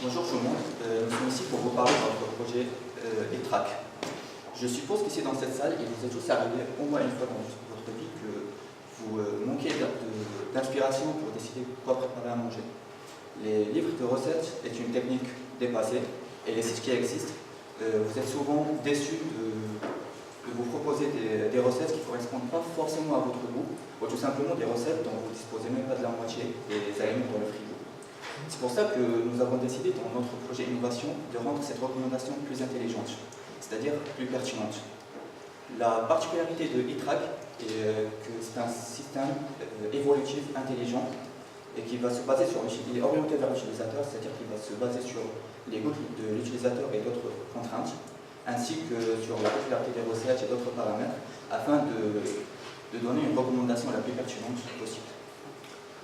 Bonjour tout le monde, nous sommes ici pour vous parler de notre projet ETRAC. Je suppose qu'ici dans cette salle, il vous est tous arrivé au moins une fois dans votre vie que vous manquez d'inspiration pour décider quoi préparer à manger. Les livres de recettes est une technique dépassée et les sites qui existent, vous êtes souvent déçus de vous proposer des recettes qui ne correspondent pas forcément à votre goût ou tout simplement des recettes dont vous ne disposez même pas de la moitié et des aliments dans le frigo. C'est pour ça que nous avons décidé dans notre projet Innovation de rendre cette recommandation plus intelligente, c'est-à-dire plus pertinente. La particularité de ETRAC est que c'est un système évolutif intelligent et qui va se baser sur il est orienté vers l'utilisateur, c'est-à-dire qu'il va se baser sur les goûts de l'utilisateur et d'autres contraintes, ainsi que sur la popularité des recettes et d'autres paramètres, afin de donner une recommandation la plus pertinente possible.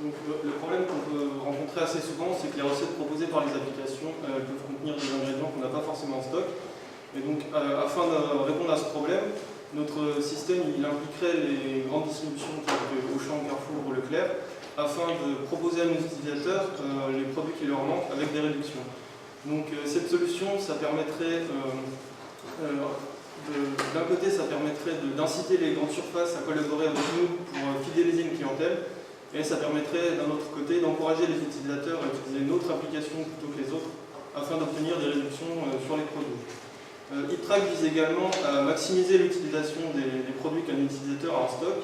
Donc, le problème qu'on peut rencontrer assez souvent, c'est que les recettes proposées par les applications peuvent contenir des ingrédients qu'on n'a pas forcément en stock. Et donc, afin de répondre à ce problème, notre système il impliquerait les grandes distributions telles que Auchan, Carrefour ou Leclerc, afin de proposer à nos utilisateurs les produits qui leur manquent avec des réductions. Donc, cette solution, ça permettrait, d'un côté, ça permettrait d'inciter les grandes surfaces à collaborer avec nous pour fidéliser une clientèle. Et ça permettrait d'un autre côté d'encourager les utilisateurs à utiliser notre application plutôt que les autres afin d'obtenir des réductions sur les produits. ETRAC vise également à maximiser l'utilisation des produits qu'un utilisateur a en stock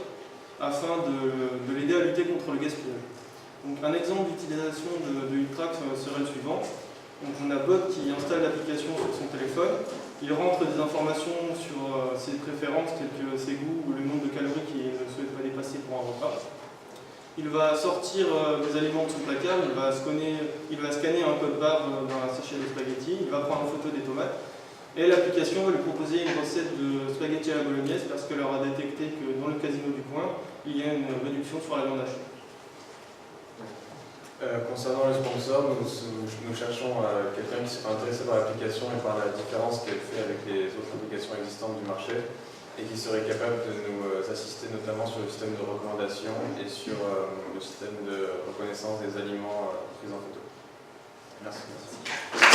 afin de l'aider à lutter contre le gaspillage. Donc, un exemple d'utilisation de ETRAC serait le suivant. Donc, on a Bob qui installe l'application sur son téléphone, il rentre des informations sur ses préférences telles que ses goûts ou le nombre de calories qu'il ne souhaite pas dépasser pour un repas. Il va sortir des aliments de son placard, il va scanner un code barre dans la sachet de spaghettis, il va prendre en photo des tomates et l'application va lui proposer une recette de spaghettis à la bolognaise parce qu'elle aura détecté que dans le casino du coin, il y a une réduction sur la viande hachée. Concernant le sponsor, nous cherchons quelqu'un qui sera intéressé par l'application et par la différence qu'elle fait avec les autres applications existantes du marché, et qui serait capable de nous assister notamment sur le système de recommandation et sur le système de reconnaissance des aliments pris en photo. Merci.